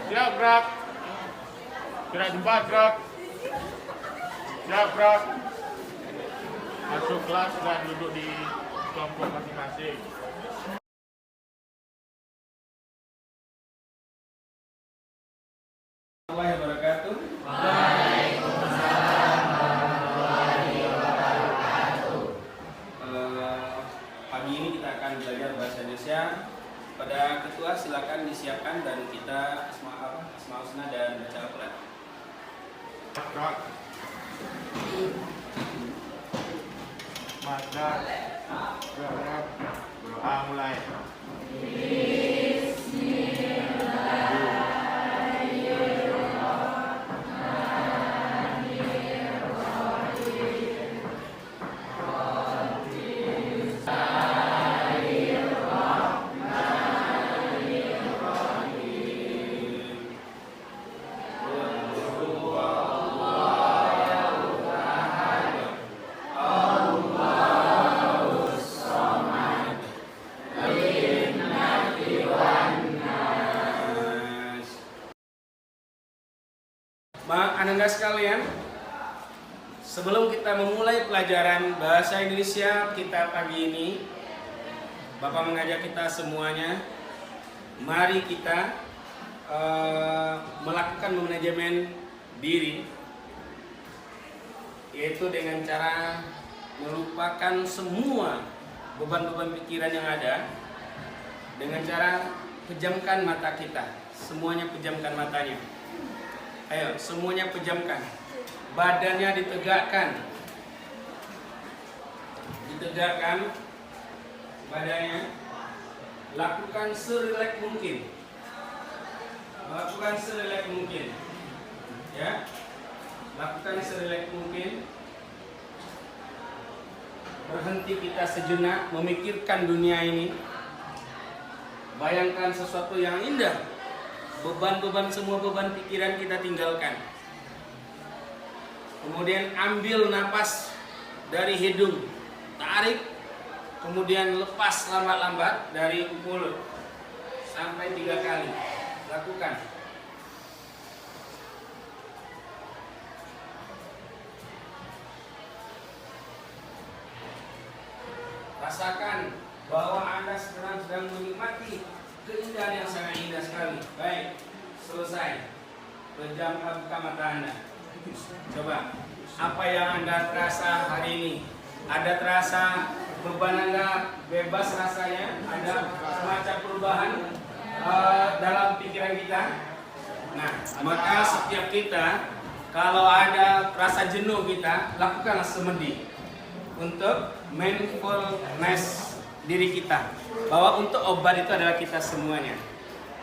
Siap gerak. Gerak jembat gerak. Siap gerak. Masuk kelas dan duduk di kelompok masing-masing. Warahmatullahi wabarakatuh. Waalaikumsalam warahmatullahi wabarakatuh. Pagi ini kita akan belajar bahasa Indonesia. Pada ketua silakan disiapkan dan kita Asmaul Husna dan baca Al-Quran. Gerak. Maka gerak. Doa mulai. Anak-anak sekalian, sebelum kita memulai pelajaran bahasa Indonesia kita pagi ini, Bapak mengajak kita semuanya, mari kita melakukan manajemen diri, yaitu dengan cara melupakan semua beban-beban pikiran yang ada, dengan cara pejamkan mata kita. Semuanya pejamkan matanya. Ayo, semuanya pejamkan. Badannya ditegakkan. Ditegakkan badannya. Lakukan serileks mungkin. Lakukan serileks mungkin. Ya. Lakukan serileks mungkin. Berhenti kita sejenak memikirkan dunia ini. Bayangkan sesuatu yang indah. Beban-beban, semua beban pikiran kita tinggalkan. Kemudian ambil napas dari hidung, tarik, kemudian lepas lambat-lambat dari mulut sampai 3 kali. Lakukan. Rasakan bahwa Anda sedang menikmati keindahan yang sangat indah sekali. Baik, selesai. Pejamkan mata Anda. Coba, apa yang Anda terasa hari ini? Ada terasa beban Anda bebas rasanya? Ada semacam perubahan dalam pikiran kita? Nah, maka setiap kita, kalau ada rasa jenuh kita, lakukanlah semedi untuk mindfulness diri kita, bahwa untuk obat itu adalah kita semuanya.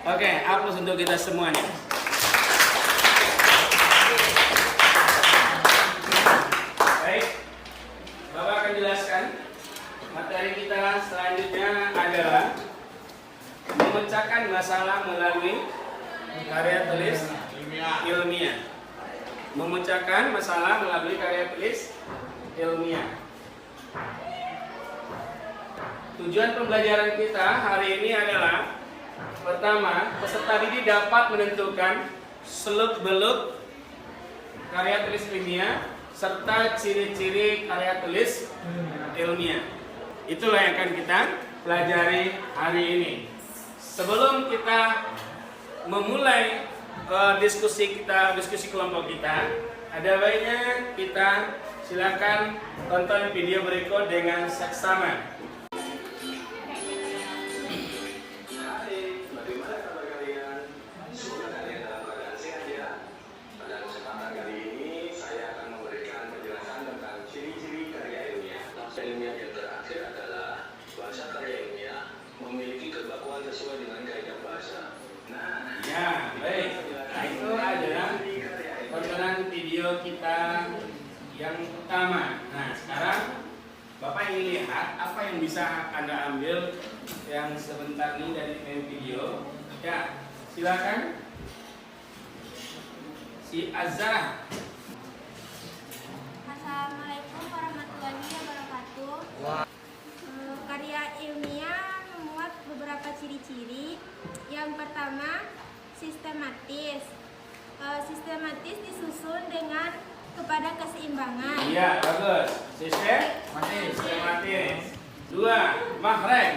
Oke, aplaus untuk kita semuanya. Baik, Bapak akan jelaskan materi kita selanjutnya adalah memecahkan masalah melalui karya tulis ilmiah. Memecahkan masalah melalui karya tulis ilmiah. Tujuan pembelajaran kita hari ini adalah, pertama, peserta didik dapat menentukan seluk-beluk karya tulis ilmiah serta ciri-ciri karya tulis ilmiah. Itulah yang akan kita pelajari hari ini. Sebelum kita memulai diskusi kelompok kita, ada baiknya kita silakan tonton video berikut dengan seksama. Ilmiah yang terakhir adalah bahasa karya ilmiah memiliki kebakuan sesuai dengan kaidah bahasa. Nah, ya, baik. Nah, itu adalah tontonan video kita yang pertama. Nah, sekarang Bapak ingin lihat apa yang bisa Anda ambil yang sebentar ini dari video. Ya, silakan. Si Azhar. Assalamualaikum warahmatullahi wabarakatuh. Karya ilmiah memuat beberapa ciri-ciri. Yang pertama, sistematis. Sistematis disusun dengan kepada keseimbangan. Iya, bagus. Sistematis. 2. Makhraj.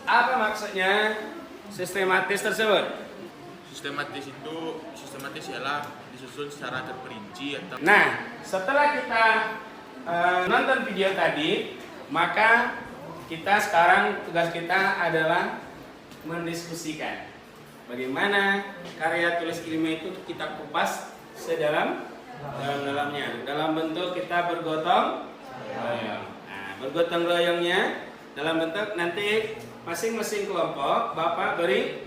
Apa maksudnya sistematis tersebut? Sistematis ialah disusun secara terperinci atau. Nah, setelah kita nonton video tadi, maka sekarang tugas kita adalah mendiskusikan bagaimana karya tulis ilmiah itu kita kupas sedalam-dalamnya dalam bentuk kita bergotong royong. Nah, bergotong royongnya dalam bentuk nanti masing-masing kelompok Bapak beri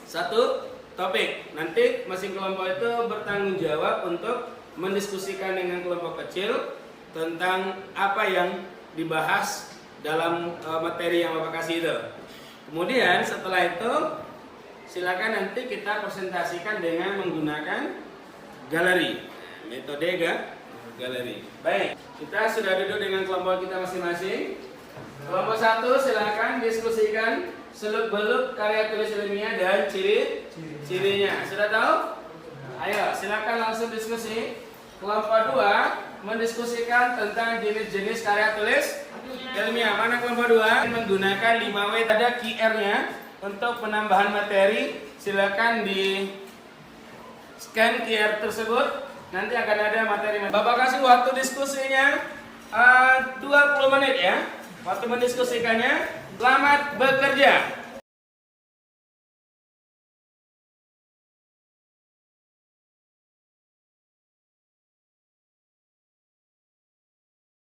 satu topik. Nanti masing kelompok itu bertanggung jawab untuk mendiskusikan dengan kelompok kecil tentang apa yang dibahas dalam materi yang Bapak kasih itu. Kemudian setelah itu silakan nanti kita presentasikan dengan menggunakan galeri. Metode galeri. Baik, kita sudah duduk dengan kelompok kita masing-masing. Kelompok 1 silakan diskusikan seluk-beluk karya tulis ilmiah dan ciri-cirinya. Sudah tahu? Ayo, silakan langsung diskusi. Kelompok 2 mendiskusikan tentang jenis-jenis karya tulis ilmiah. Mana kelompok 2? Menggunakan 5W, ada QR-nya untuk penambahan materi. Silakan di scan QR tersebut. Nanti akan ada materi. Bapak kasih waktu diskusinya 20 menit ya. Waktu mendiskusikannya. Selamat bekerja.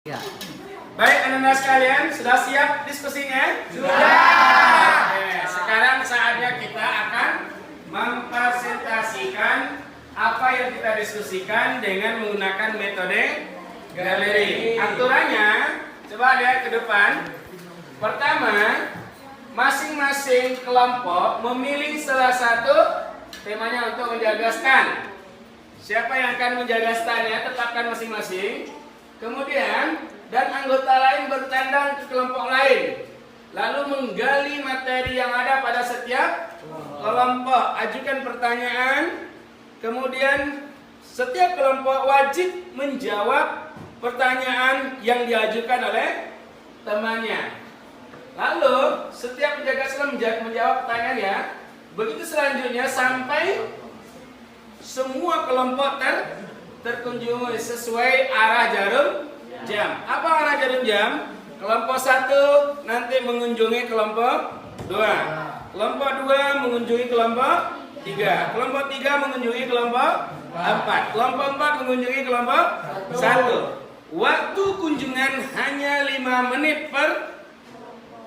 Ya. Baik, anak-anak sekalian, sudah siap diskusinya? Sudah. Sekarang saatnya kita akan mempresentasikan apa yang kita diskusikan dengan menggunakan metode galeri. Aturannya, coba lihat ke depan. Pertama, masing-masing kelompok memilih salah satu temanya untuk menjaga stand. Siapa yang akan menjaga standnya, tetapkan masing-masing. Kemudian, dan anggota lain bertandang ke kelompok lain. Lalu menggali materi yang ada pada setiap kelompok. Ajukan pertanyaan. Kemudian, setiap kelompok wajib menjawab pertanyaan yang diajukan oleh temannya. Lalu, setiap penjaga stand menjawab pertanyaannya. Begitu selanjutnya sampai semua kelompok terkunjungi sesuai arah jarum jam. Apa arah jarum jam? Kelompok 1 nanti mengunjungi kelompok 2. Kelompok 2 mengunjungi kelompok 3. Kelompok 3 mengunjungi kelompok 4. Kelompok 4 mengunjungi kelompok 1. Waktu kunjungan hanya 5 menit per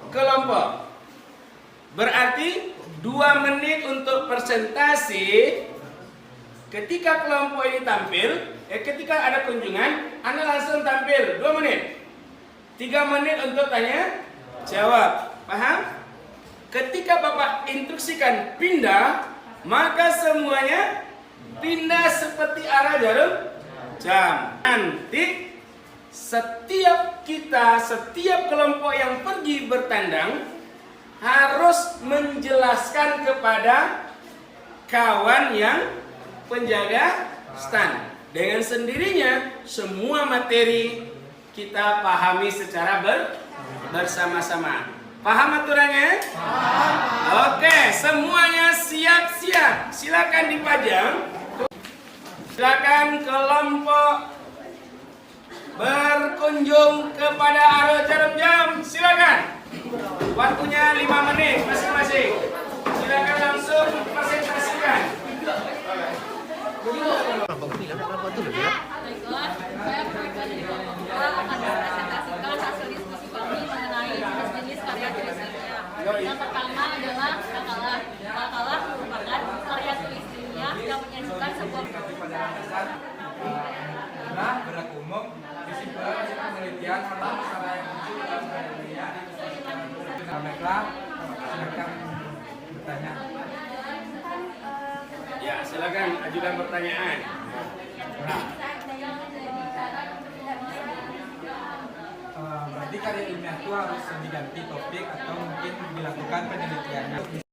kelompok. Berarti 2 menit untuk presentasi. Ketika kelompok ini tampil, ketika ada kunjungan, Anda langsung tampil 2 menit. 3 menit untuk tanya jawab. Paham? Ketika Bapak instruksikan pindah, maka semuanya pindah seperti arah jarum jam. Nanti setiap kelompok yang pergi bertandang harus menjelaskan kepada kawan yang penjaga stand. Dengan sendirinya semua materi kita pahami secara bersama-sama. Paham aturannya? Paham. Oke, semuanya siap-siap. Silakan dipajang. Silakan kelompok berkunjung kepada arah jarum jam. Silakan. Waktunya 5 menit masing-masing. Silakan langsung presentasikan. Baiklah, saya perwakilan dari kelompok 2 akan mempresentasikan hasil diskusi kami mengenai jenis-jenis karya tulis ilmiah. Yang pertama adalah makalah. Makalah merupakan karya tulis ilmiah yang menyajikan sebuah berat umum, kesimpulan penelitian tentang masalah yang muncul dalam karya ilmiah. Baiklah, silakan bertanya. Ya, silakan ajukan pertanyaan. Berarti karya ilmiah itu harus diganti topik atau mungkin dilakukan penelitiannya.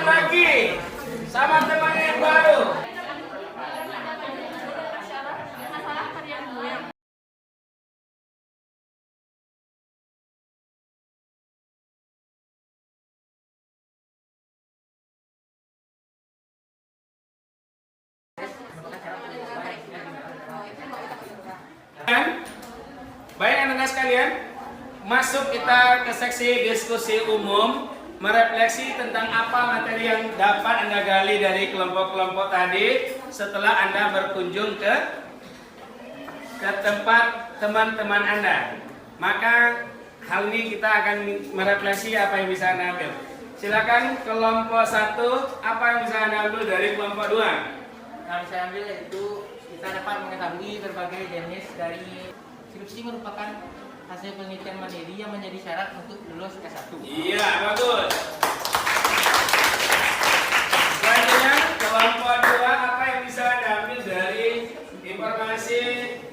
lanjut lagi sama teman yang baru. Masalah tarian goyang. Baik anak-anak sekalian, masuk kita ke seksi diskusi umum, merefleksi tentang apa materi yang dapat Anda gali dari kelompok-kelompok tadi setelah Anda berkunjung ke tempat teman-teman Anda. Maka hal ini kita akan merefleksi apa yang bisa Anda ambil. Silakan kelompok 1, apa yang bisa Anda ambil dari kelompok 2? Yang saya ambil yaitu kita dapat mengetahui berbagai jenis dari skripsi merupakan hasil penelitian mandiri yang menjadi syarat untuk lulus S1. Iya, bagus. Selanjutnya, kelompok 2, apa yang bisa Anda ambil dari informasi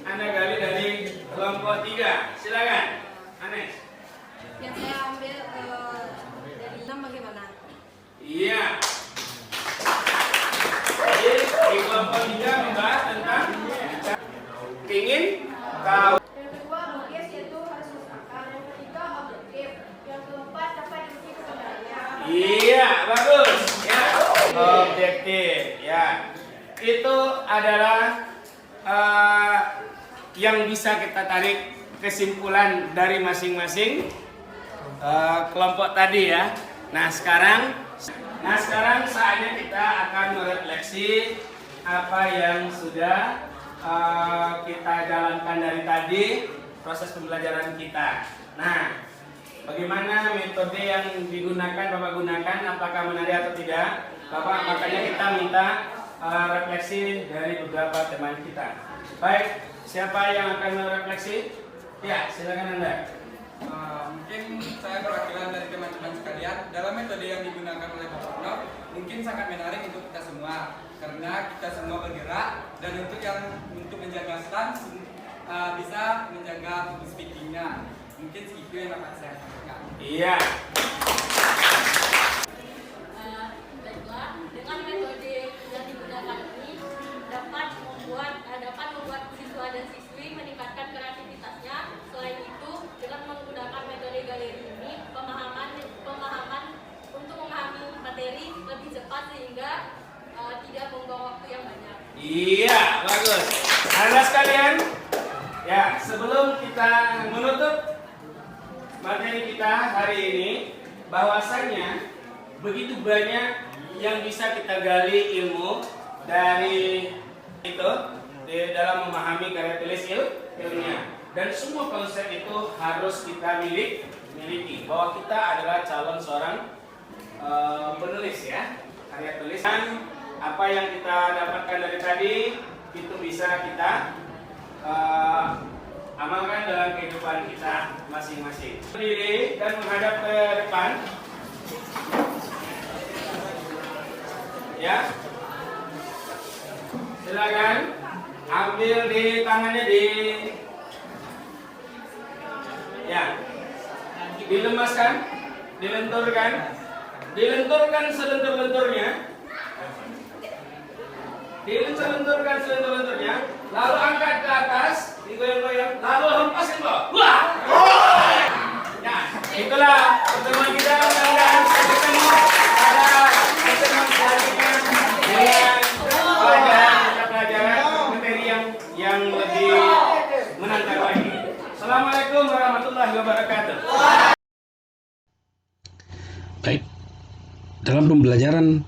Anda gali dari kelompok 3? Silakan, Anes. Yang saya ambil dari 6 bagaimana? Iya. Jadi, di kelompok 3 membahas tentang ingin tahu. Yang kedua, logis yaitu harus masuk akal. Yang ketiga, objektif. Yang keempat, dapat diuji kebenarannya. Iya, bagus. Ya, objektif. Ya, itu adalah yang bisa kita tarik kesimpulan dari masing-masing kelompok tadi ya. Nah sekarang saatnya kita akan merefleksi apa yang sudah kita jalankan dari tadi proses pembelajaran kita. Nah, bagaimana metode yang digunakan Bapak gunakan, apakah menarik atau tidak? Bapak makanya kita minta refleksi dari beberapa teman kita. Baik, siapa yang akan merefleksi? Ya, silakan Anda. Mungkin saya perwakilan dari teman-teman sekalian. Dalam metode yang digunakan oleh Bapak Nok mungkin sangat menarik untuk kita semua karena kita semua bergerak dan untuk menjaga stans bisa menjaga public speakingnya. Mungkin segitu yang dapat saya sampaikan. Iya. Baiklah, dengan metode yang digunakan ini dapat membuat siswa dan siswi meningkatkan kreativitasnya. Selain itu, dengan menggunakan metode galeri ini, pemahaman untuk memahami materi lebih cepat sehingga tidak membuang waktu yang banyak. Iya, bagus. Anda sekalian, ya sebelum kita menutup materi kita hari ini, bahwasannya begitu banyak yang bisa kita gali ilmu dari itu di dalam memahami karya tulis ilmiah. Dan semua konsep itu harus kita miliki. Bahwa kita adalah calon seorang penulis ya, karya tulisan. Apa yang kita dapatkan dari tadi itu bisa kita amalkan dalam kehidupan kita masing-masing. Berdiri dan menghadap ke depan. Ya. Silakan ambil di tangannya ya. Dilemaskan, dilenturkan selentur-lenturnya. Dilentur-lenturkan selentur-lenturnya, lalu angkat ke atas, digoyang-goyang, lalu hempasin bawah. Wah! Ya, itulah pertemuan kita. Mudah-mudahan kita ketemu pada pertemuan selanjutnya dengan pelajaran materi yang lebih menantang lagi. Assalamualaikum warahmatullahi wabarakatuh. Baik, dalam pembelajaran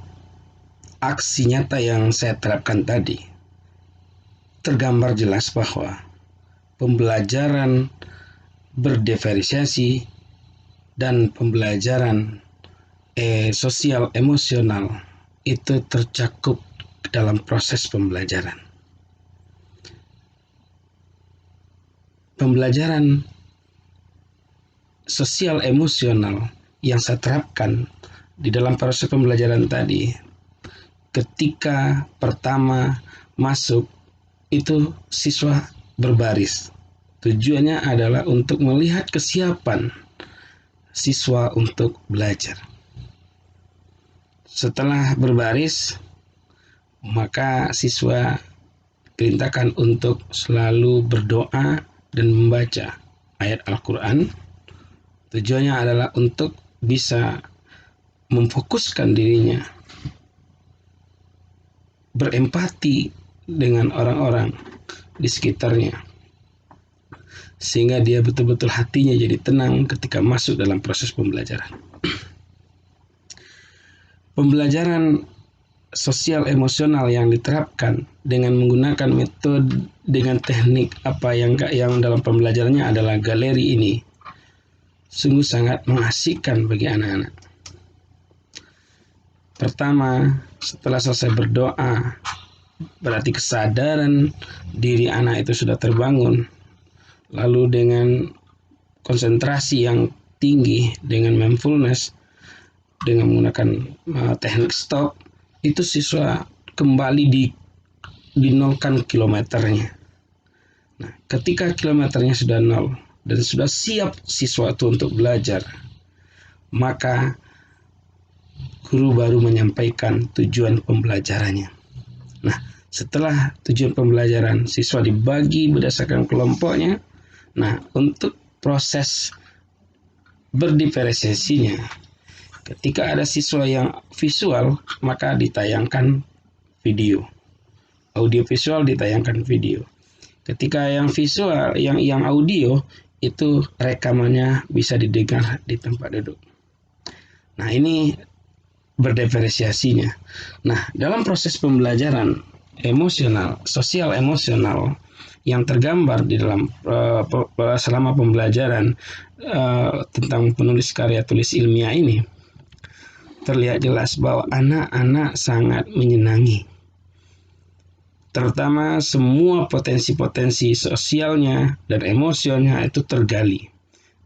aksi nyata yang saya terapkan tadi, tergambar jelas bahwa pembelajaran berdiferensiasi dan pembelajaran sosial emosional itu tercakup dalam proses pembelajaran. Pembelajaran sosial emosional yang saya terapkan di dalam proses pembelajaran tadi, ketika pertama masuk itu siswa berbaris. Tujuannya adalah untuk melihat kesiapan siswa untuk belajar. Setelah berbaris, maka siswa perintahkan untuk selalu berdoa dan membaca ayat Al-Quran. Tujuannya adalah untuk bisa memfokuskan dirinya, berempati dengan orang-orang di sekitarnya, sehingga dia betul-betul hatinya jadi tenang ketika masuk dalam proses pembelajaran. Pembelajaran sosial emosional yang diterapkan dengan menggunakan metode dengan teknik apa yang dalam pembelajarannya adalah galeri ini sungguh sangat mengasihkan bagi anak-anak. Pertama, setelah selesai berdoa, berarti kesadaran diri anak itu sudah terbangun. Lalu dengan konsentrasi yang tinggi, dengan mindfulness, dengan menggunakan teknik stop, itu siswa kembali dinolkan kilometernya. Nah, ketika kilometernya sudah nol dan sudah siap siswa itu untuk belajar, maka guru baru menyampaikan tujuan pembelajarannya. Nah, setelah tujuan pembelajaran, siswa dibagi berdasarkan kelompoknya. Nah, untuk proses berdiferensiasinya, ketika ada siswa yang visual, maka ditayangkan video. Audio visual ditayangkan video. Ketika yang visual, yang audio, itu rekamannya bisa didengar di tempat duduk. Nah, ini berdiferensiasinya. Nah, dalam proses pembelajaran emosional, sosial emosional yang tergambar di dalam selama pembelajaran tentang penulis karya tulis ilmiah ini, terlihat jelas bahwa anak-anak sangat menyenangi. Terutama semua potensi-potensi sosialnya dan emosionalnya itu tergali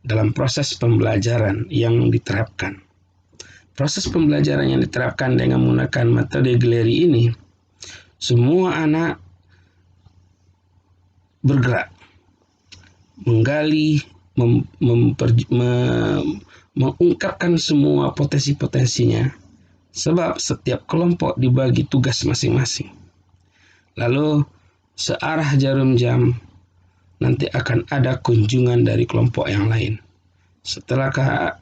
dalam proses pembelajaran yang diterapkan. Proses pembelajaran yang diterapkan dengan menggunakan metode galeri ini, semua anak bergerak, menggali, mengungkapkan semua potensi-potensinya, sebab setiap kelompok dibagi tugas masing-masing. Lalu searah jarum jam nanti akan ada kunjungan dari kelompok yang lain. Setelah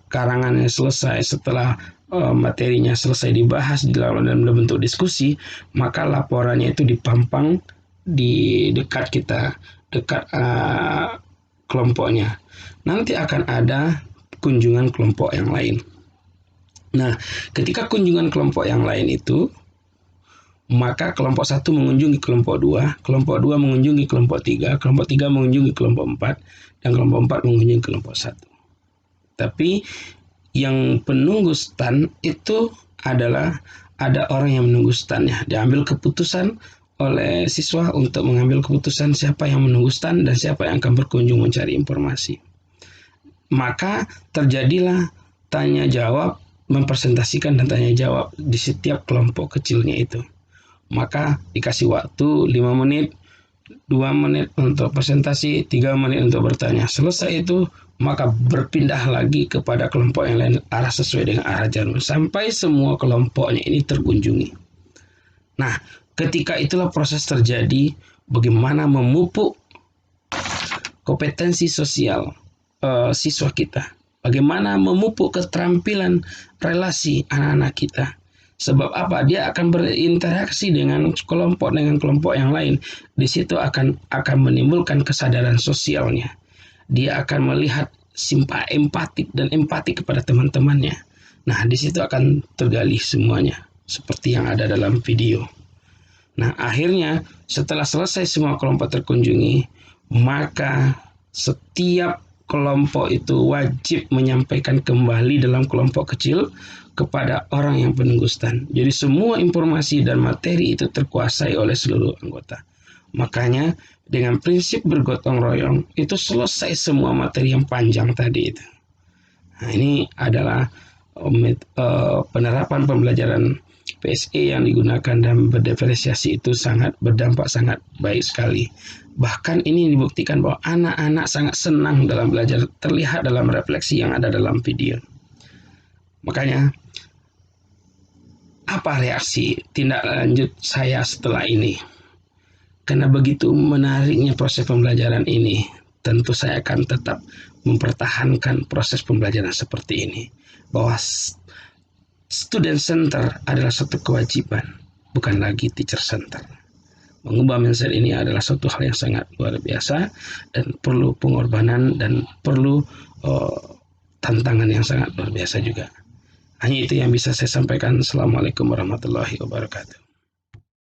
karangannya selesai, setelah materinya selesai dibahas dalam bentuk diskusi, maka laporannya itu dipampang di dekat kita, dekat kelompoknya. Nanti akan ada kunjungan kelompok yang lain. Nah, ketika kunjungan kelompok yang lain itu, maka kelompok 1 mengunjungi kelompok 2, kelompok 2 mengunjungi kelompok 3, kelompok 3 mengunjungi kelompok 4, dan kelompok 4 mengunjungi kelompok 1. Tapi yang penunggu stand itu adalah ada orang yang menunggu standnya. Diambil keputusan oleh siswa untuk mengambil keputusan siapa yang menunggu stand dan siapa yang akan berkunjung mencari informasi. Maka terjadilah tanya jawab, mempresentasikan dan tanya jawab di setiap kelompok kecilnya itu. Maka dikasih waktu 5 menit, 2 menit untuk presentasi, 3 menit untuk bertanya. Selesai itu, maka berpindah lagi kepada kelompok yang lain arah sesuai dengan arah jarum sampai semua kelompoknya ini terkunjungi. Nah, ketika itulah proses terjadi bagaimana memupuk kompetensi sosial siswa kita, bagaimana memupuk keterampilan relasi anak-anak kita. Sebab apa? Dia akan berinteraksi dengan kelompok yang lain. Di situ akan menimbulkan kesadaran sosialnya. Dia akan melihat empati kepada teman-temannya. Nah, di situ akan tergali semuanya seperti yang ada dalam video. Nah, akhirnya setelah selesai semua kelompok terkunjungi, maka setiap kelompok itu wajib menyampaikan kembali dalam kelompok kecil kepada orang yang penunggu stand. Jadi semua informasi dan materi itu terkuasai oleh seluruh anggota. Makanya dengan prinsip bergotong royong itu selesai semua materi yang panjang tadi itu. Nah, ini adalah penerapan pembelajaran PSE yang digunakan dan berdiferensiasi itu berdampak sangat baik sekali. Bahkan ini dibuktikan bahwa anak-anak sangat senang dalam belajar, terlihat dalam refleksi yang ada dalam video. Makanya apa reaksi tindak lanjut saya setelah ini? Karena begitu menariknya proses pembelajaran ini, tentu saya akan tetap mempertahankan proses pembelajaran seperti ini. Bahwa student center adalah satu kewajiban, bukan lagi teacher center. Mengubah mindset ini adalah suatu hal yang sangat luar biasa dan perlu pengorbanan dan perlu tantangan yang sangat luar biasa juga. Hanya itu yang bisa saya sampaikan. Assalamualaikum warahmatullahi wabarakatuh.